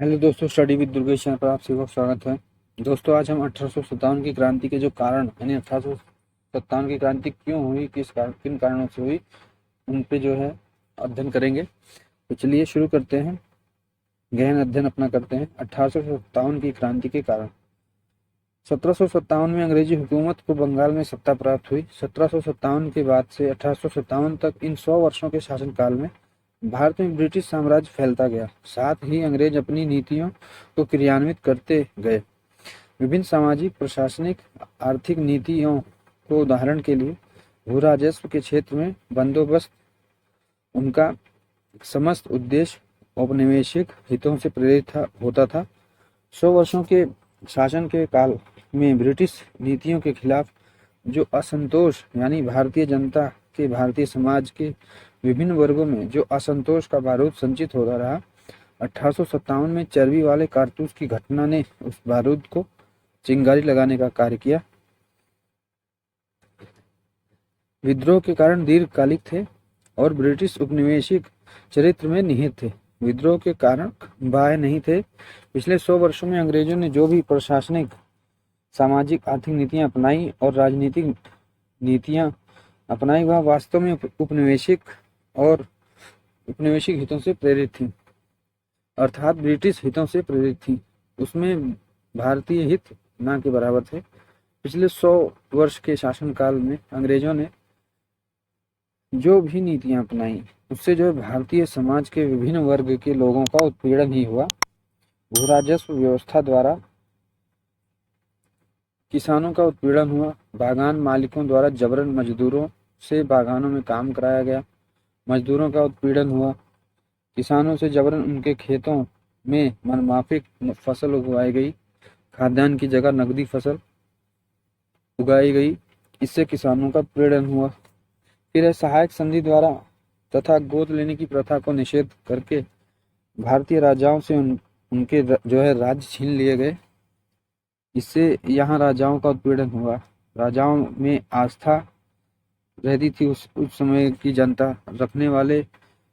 Hello दोस्तों, study with Durgesh channel पर आप सभी का स्वागत है। दोस्तों, आज हम 1857 की क्रांति के जो कारण यानी 1857 की क्रांति क्यों हुई, किन कारणों से हुई, उन पे जो है अध्ययन करेंगे। तो चलिए शुरू करते हैं, गहन अध्ययन अपना करते हैं 1857 की क्रांति के कारण। 1757 में अंग्रेजी हुकूमत को बंगाल में सत्ता प्राप्त हुई। 1757 के बाद से 1857 तक इन 100 वर्षों के शासनकाल में भारत में ब्रिटिश साम्राज्य फैलता गया। साथ ही अंग्रेज अपनी नीतियों को क्रियान्वित करते गए। विभिन्न सामाजिक, प्रशासनिक, आर्थिक नीतियों को उदाहरण के लिए भू राजस्व के क्षेत्र में बंदोबस्त, उनका समस्त उद्देश्य औपनिवेशिक हितों से प्रेरित होता था। 100 वर्षों के शासन के काल में ब्रिटिश नीतियों के खिलाफ जो असंतोष यानी भारतीय समाज के विभिन्न वर्गों में जो असंतोष का बारूद संचित होता रहा, 1857 में चर्बी वाले कारतूस की घटना ने उस बारूद को चिंगारी लगाने का कार्य किया। विद्रोह के कारण दीर्घकालिक थे और ब्रिटिश उपनिवेशिक चरित्र में निहित थे। विद्रोह के कारण बाह्य नहीं थे। पिछले 100 वर्षों में अंग्रेजों ने जो भी प्रशासनिक, सामाजिक, आर्थिक नीतियां अपनाई और राजनीतिक नीतियां अपनाई, वह वास्तव में उपनिवेशिक हितों से प्रेरित थी, अर्थात ब्रिटिश हितों से प्रेरित थी। उसमें भारतीय हित ना के बराबर थे। पिछले 100 वर्ष के शासनकाल में अंग्रेजों ने जो भी नीतियां अपनाई, उससे जो भारतीय समाज के विभिन्न वर्ग के लोगों का उत्पीड़न ही हुआ। भू राजस्व व्यवस्था द्वारा किसानों का उत्पीड़न हुआ। बागान मालिकों द्वारा जबरन मजदूरों से बागानों में काम कराया गया। मजदूरों का उत्पीड़न हुआ। किसानों से जबरन उनके खेतों में मनमाफिक फसल उगवाई गई। खाद्यान्न की जगह नकदी फसल उगाई गई। इससे किसानों का उत्पीड़न हुआ। फिर सहायक संधि द्वारा तथा गोद लेने की प्रथा को निषेध करके भारतीय राजाओं से उनके जो है राज्य छीन लिए गए। इससे यहाँ राजाओं का उत्पीड़न हुआ। राजाओं में आस्था रहती थी उस समय की जनता रखने वाले।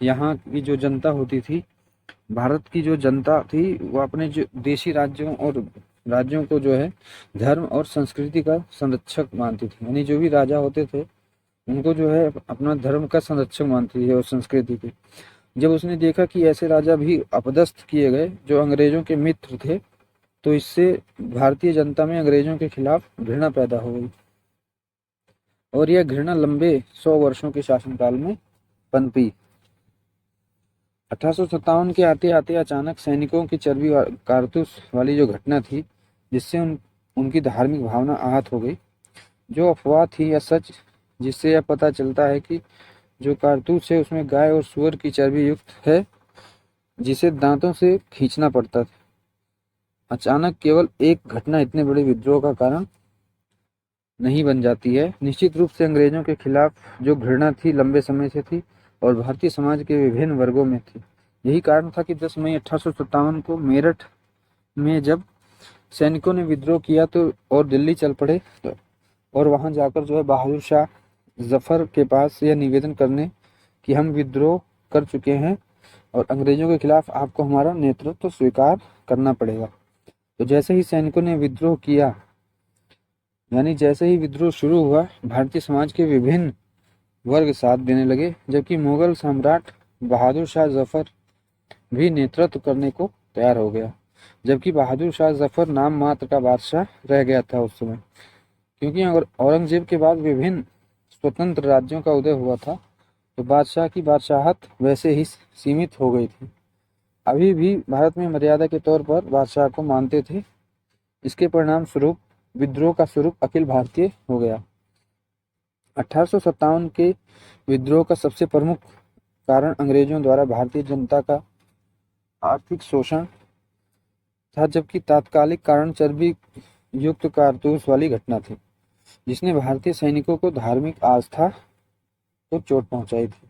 यहाँ की जो जनता होती थी, भारत की जो जनता थी, वो अपने जो देशी राज्यों को जो है धर्म और संस्कृति का संरक्षक मानती थी। यानी जो भी राजा होते थे, उनको जो है अपना धर्म का संरक्षक मानती थी और संस्कृति की। जब उसने देखा कि ऐसे राजा भी अपदस्थ किए गए जो अंग्रेजों के मित्र थे, तो इससे भारतीय जनता में अंग्रेजों के खिलाफ घृणा पैदा हो गई और यह घृणा लंबे 100 वर्षों के शासनकाल में पनपी। 1857 के आते आते अचानक सैनिकों की चर्बी कारतूस वाली जो घटना थी, जिससे उनकी धार्मिक भावना आहत हो गई। जो अफवाह थी या सच, जिससे यह पता चलता है कि जो कारतूस है उसमें गाय और सूअर की चर्बी युक्त है, जिसे दांतों से खींचना पड़ता था। अचानक केवल एक घटना इतने बड़े विद्रोह का कारण नहीं बन जाती है। निश्चित रूप से अंग्रेजों के खिलाफ जो घृणा थी लंबे समय से थी और भारतीय समाज के विभिन्न वर्गों में थी। यही कारण था कि 10 मई 1857 को मेरठ में जब सैनिकों ने विद्रोह किया तो और दिल्ली चल पड़े, और वहां जाकर जो है बहादुर शाह जफर के पास यह निवेदन करने कि हम विद्रोह कर चुके हैं और अंग्रेजों के खिलाफ आपको हमारा नेतृत्व स्वीकार करना पड़ेगा। तो जैसे ही सैनिकों ने विद्रोह किया, यानी जैसे ही विद्रोह शुरू हुआ, भारतीय समाज के विभिन्न वर्ग साथ देने लगे, जबकि मुगल सम्राट बहादुर शाह जफर भी नेतृत्व करने को तैयार हो गया। जबकि बहादुर शाह जफर नाम मात्र का बादशाह रह गया था उस समय, क्योंकि औरंगजेब के बाद विभिन्न स्वतंत्र राज्यों का उदय हुआ था, तो बादशाह की बादशाहत वैसे ही सीमित हो गई थी। अभी भी भारत में मर्यादा के तौर पर बादशाह को मानते थे। इसके परिणाम स्वरूप विद्रोह का स्वरूप अखिल भारतीय हो गया। 1857 के विद्रोह का सबसे प्रमुख कारण अंग्रेजों द्वारा भारतीय जनता का आर्थिक शोषण था, जबकि तात्कालिक कारण चर्बी युक्त कारतूस वाली घटना थी, जिसने भारतीय सैनिकों को धार्मिक आस्था को चोट पहुंचाई थी।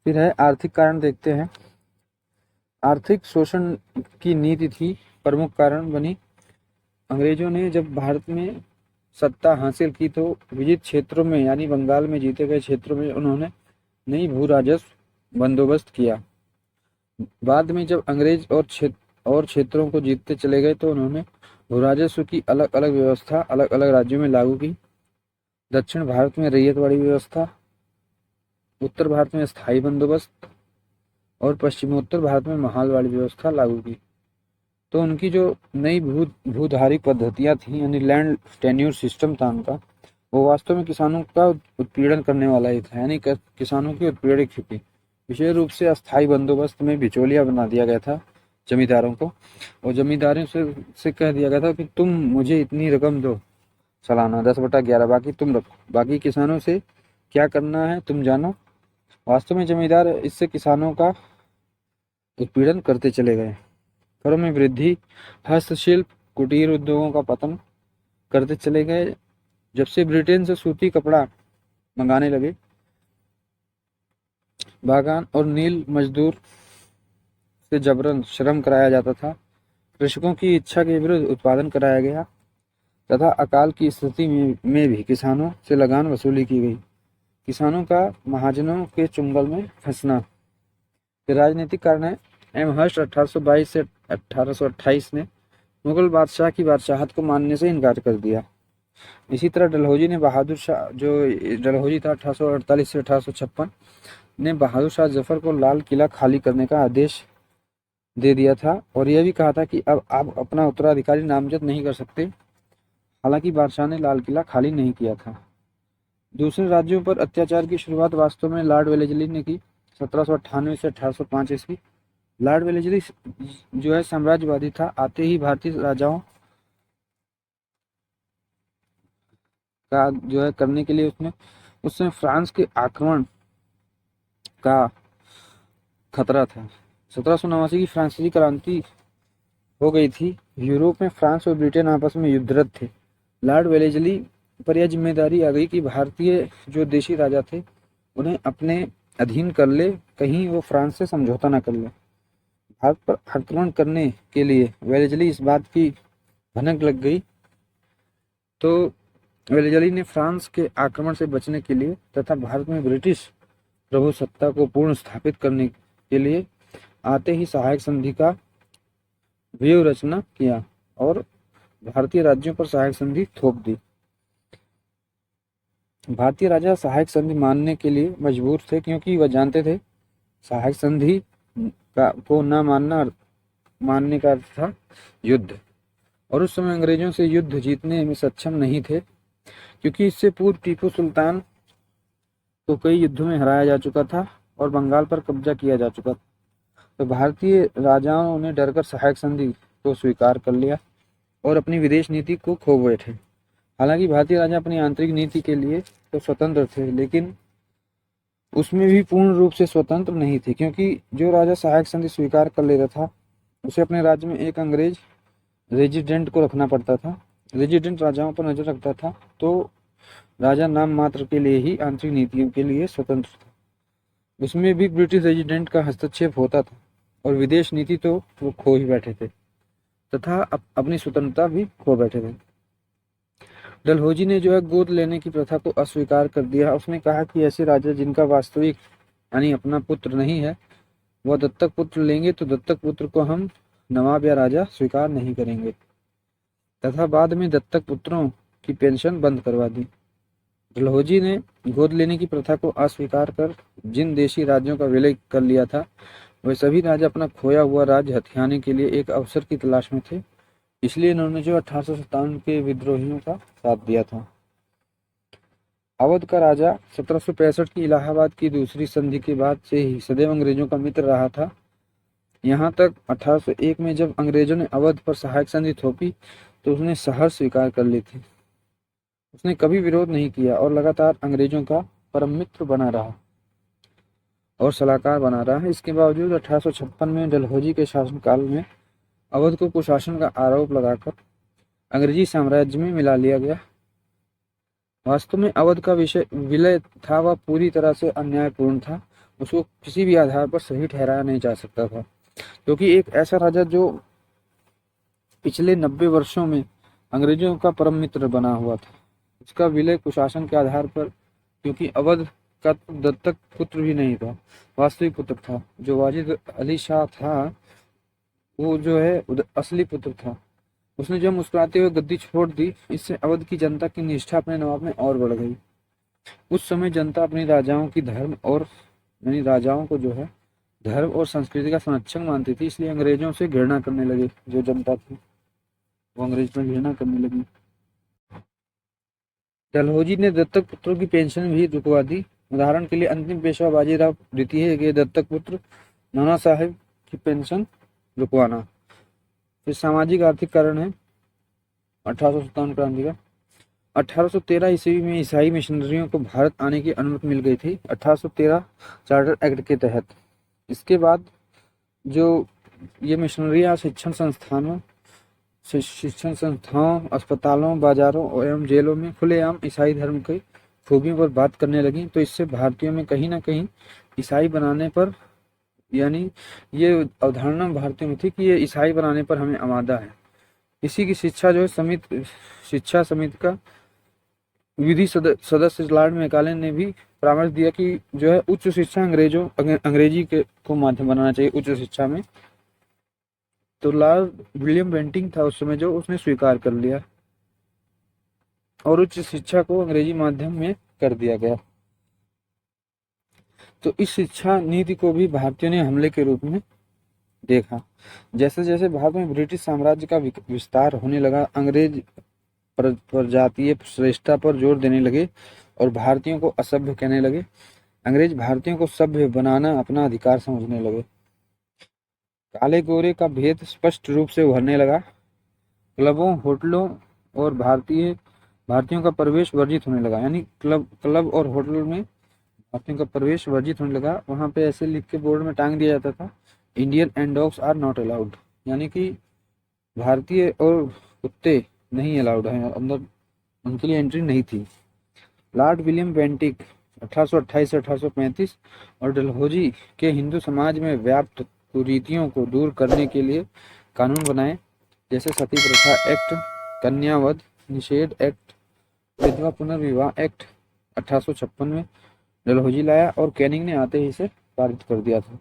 फिर है आर्थिक कारण, देखते हैं। आर्थिक शोषण की नीति थी प्रमुख कारण बनी। अंग्रेजों ने जब भारत में सत्ता हासिल की तो विजित क्षेत्रों में यानी बंगाल में जीते गए क्षेत्रों में उन्होंने नई भू राजस्व बंदोबस्त किया। बाद में जब अंग्रेज और और क्षेत्रों को जीतते चले गए तो उन्होंने भूराजस्व की अलग अलग व्यवस्था अलग अलग राज्यों में लागू की। दक्षिण भारत में रैयतवाड़ी व्यवस्था, उत्तर भारत में स्थायी बंदोबस्त और पश्चिमोत्तर भारत में महालवाड़ी व्यवस्था लागू की। तो उनकी जो नई भूधारिक पद्धतियां थी यानी लैंड टेन्योर सिस्टम था उनका, वो वास्तव में किसानों का उत्पीड़न करने वाला ही था, यानी किसानों की उत्पीड़ित खेती। विशेष रूप से अस्थायी बंदोबस्त में बिचौलिया बना दिया गया था जमींदारों को, और जमींदारों से कह दिया गया था कि तुम मुझे इतनी रकम दो सालाना 10/11, बाकी तुम रखो, बाकी किसानों से क्या करना है तुम जानो। वास्तव में जमींदार इससे किसानों का उत्पीड़न करते चले गए। करों में वृद्धि, हस्तशिल्प, कुटीर उद्योगों का पतन करते चले गए। जब से ब्रिटेन से सूती कपड़ा मंगाने लगे, बागान और नील मजदूर से जबरन श्रम कराया जाता था, कृषकों की इच्छा के विरुद्ध उत्पादन कराया गया तथा अकाल की स्थिति में भी किसानों से लगान वसूली की गई। किसानों का महाजनों के चुंगल में फंसना। राजनीतिक कारण है। एमहर्स्ट 1822 से 1828 ने मुगल बादशाह की बादशाहत को मानने से इनकार कर दिया। इसी तरह डलहौजी ने बहादुर शाह, जो डलहौजी था 1848 से 1856, ने बहादुर शाह जफर को लाल किला खाली करने का आदेश दे दिया था और यह भी कहा था कि अब आप अपना उत्तराधिकारी नामजद नहीं कर सकते। हालांकि बादशाह ने लाल किला खाली नहीं किया था। दूसरे राज्यों पर अत्याचार की शुरुआत वास्तव में लॉर्ड वेलेस्ली ने की 1798 से 1805 ईस्वी। लॉर्ड वेलेस्ली जो है साम्राज्यवादी था। आते ही भारतीय राजाओं का जो है करने के लिए उसने फ्रांस के आक्रमण का खतरा था। 1789 की फ्रांसीसी क्रांति हो गई थी। यूरोप में फ्रांस और ब्रिटेन आपस में युद्धरत थे। लॉर्ड वेलेस्ली पर यह जिम्मेदारी आ गई कि भारतीय जो देशी राजा थे उन्हें अपने अधीन कर ले, कहीं वो फ्रांस से समझौता न कर ले। भारत पर आक्रमण करने के लिए वेलेस्ली इस बात की भनक लग गई तो वेलेस्ली ने फ्रांस के आक्रमण से बचने के लिए तथा भारत में ब्रिटिश प्रभुसत्ता को पूर्ण स्थापित करने के लिए आते ही सहायक संधि का व्यूह रचना किया और भारतीय राज्यों पर सहायक संधि थोप दी। भारतीय राजा सहायक संधि मानने के लिए मजबूर थे क्योंकि वह जानते थे सहायक संधि को न मानने का अर्थ था युद्ध, और उस समय अंग्रेजों से युद्ध जीतने में सक्षम नहीं थे क्योंकि इससे पूर्व टीपू सुल्तान को कई युद्धों में हराया जा चुका था और बंगाल पर कब्जा किया जा चुका था। तो भारतीय राजाओं ने डरकर सहायक संधि को स्वीकार कर लिया और अपनी विदेश नीति को खो बैठे। हालांकि भारतीय राजा अपनी आंतरिक नीति के लिए तो स्वतंत्र थे, लेकिन उसमें भी पूर्ण रूप से स्वतंत्र नहीं थे क्योंकि जो राजा सहायक संधि स्वीकार कर लेता था उसे अपने राज्य में एक अंग्रेज रेजिडेंट को रखना पड़ता था। रेजिडेंट राजाओं पर नजर रखता था, तो राजा नाम मात्र के लिए ही आंतरिक नीतियों के लिए स्वतंत्र था। उसमें भी ब्रिटिश रेजिडेंट का हस्तक्षेप होता था और विदेश नीति तो वो खो ही बैठे थे तथा अपनी स्वतंत्रता भी खो बैठे थे। डलहौजी ने जो है गोद लेने की प्रथा को अस्वीकार कर दिया। उसने कहा कि ऐसे राजा जिनका वास्तविक यानी अपना पुत्र नहीं है वह दत्तक पुत्र लेंगे तो दत्तक पुत्र को हम नवाब या राजा स्वीकार नहीं करेंगे, तथा बाद में दत्तक पुत्रों की पेंशन बंद करवा दी। डलहौजी ने गोद लेने की प्रथा को अस्वीकार कर जिन देशी राज्यों का विलय कर लिया था वे सभी राजा अपना खोया हुआ राज्य हथियाने के लिए एक अवसर की तलाश में थे। इसलिए इन्होंने जो 1857 के विद्रोहियों का साथ दिया था। अवध का राजा 1765 की इलाहाबाद की दूसरी संधि के बाद से ही सदैव अंग्रेजों का मित्र रहा था। यहाँ तक 1801 में जब अंग्रेजों ने अवध पर सहायक संधि थोपी तो उसने सहर्ष स्वीकार कर ली थी। उसने कभी विरोध नहीं किया और लगातार अंग्रेजों का परम मित्र बना रहा और सलाहकार बना रहा है। इसके बावजूद 1856 में डलहौजी के शासनकाल में अवध को कुशासन का आरोप लगाकर अंग्रेजी साम्राज्य में मिला लिया गया। वास्तव में अवध का विलय था वह पूरी तरह से अन्यायपूर्ण था। उसको किसी भी आधार पर सही ठहराया नहीं जा सकता था क्योंकि एक ऐसा राजा जो पिछले 90 वर्षों में अंग्रेजों का परम मित्र बना हुआ था, उसका विलय कुशासन के आधार पर, क्योंकि अवध का दत्तक पुत्र भी नहीं था, वास्तविक पुत्र था। जो वाजिद अली शाह था वो जो है असली पुत्र था। उसने जो मुस्कुराते हुए गद्दी छोड़ दी, इससे अवध की जनता की निष्ठा अपने नवाब में और बढ़ गई। उस समय जनता अपनी राजाओं की धर्म और यानी राजाओं को जो है धर्म और संस्कृति का संरक्षक मानती थी, इसलिए अंग्रेजों से घृणा करने लगे। जो जनता थी वो अंग्रेज पर घृणा करने लगी। डलहौजी ने दत्तक पुत्रों की पेंशन भी रुकवा दी। उदाहरण के लिए अंतिम पेशवा बाजीराव द्वितीय के दत्तक पुत्र नाना साहेब की पेंशन रुकवाना। फिर सामाजिक आर्थिक कारण है 1857 क्रांति का। 1813 ईस्वी में ईसाई मिशनरियों को भारत आने की अनुमति मिल गई थी 1813 चार्टर एक्ट के तहत। इसके बाद जो ये मिशनरियाँ शिक्षण संस्थाओं, अस्पतालों, बाजारों एवं जेलों में खुलेआम ईसाई धर्म की खूबियों पर बात करने लगी, तो इससे भारतीयों में कहीं ना कहीं ईसाई बनाने पर यानी ये अवधारणा भारतीयों में थी कि ये ईसाई बनाने पर हमें आमादा है। इसी की शिक्षा जो है शिक्षा समिति का विधि सदस्य लॉर्ड मैकाले ने भी परामर्श दिया कि जो है उच्च शिक्षा अंग्रेजी के को माध्यम बनाना चाहिए उच्च शिक्षा में। तो लॉर्ड विलियम बेंटिंग था उस समय, जो उसने स्वीकार कर लिया और उच्च शिक्षा को अंग्रेजी माध्यम में कर दिया गया। तो इस शिक्षा नीति को भी भारतीयों ने हमले के रूप में देखा। जैसे जैसे भारत में ब्रिटिश साम्राज्य का विस्तार होने लगा, अंग्रेज प्रजातीय श्रेष्ठता पर जोर देने लगे और भारतीयों को असभ्य कहने लगे। अंग्रेज भारतीयों को सभ्य बनाना अपना अधिकार समझने लगे। काले गोरे का भेद स्पष्ट रूप से उभरने लगा। क्लबों, होटलों और भारतीयों का प्रवेश वर्जित होने लगा। यानी क्लब और होटल में भारतीयों का प्रवेश वर्जित होने लगा। वहां पे ऐसे लिख के बोर्ड में टांग दिया जाता था, Indian and dogs are not allowed, यानी कि भारतीय और कुत्ते नहीं अलाउड हैं, अंदर उनके लिए एंट्री नहीं थी। लॉर्ड विलियम बेंटिक 1828 से 1835 और डलहौजी के हिंदू समाज में व्याप्त कुरीतियों को दूर करने के लिए कानून बनाए, जैसे सती प्रथा एक्ट, कन्यावध निषेध एक्ट, विधवा पुनर्विवाह एक्ट 1856 में डलहौजी लाया और कैनिंग ने आते ही इसे पारित कर दिया था।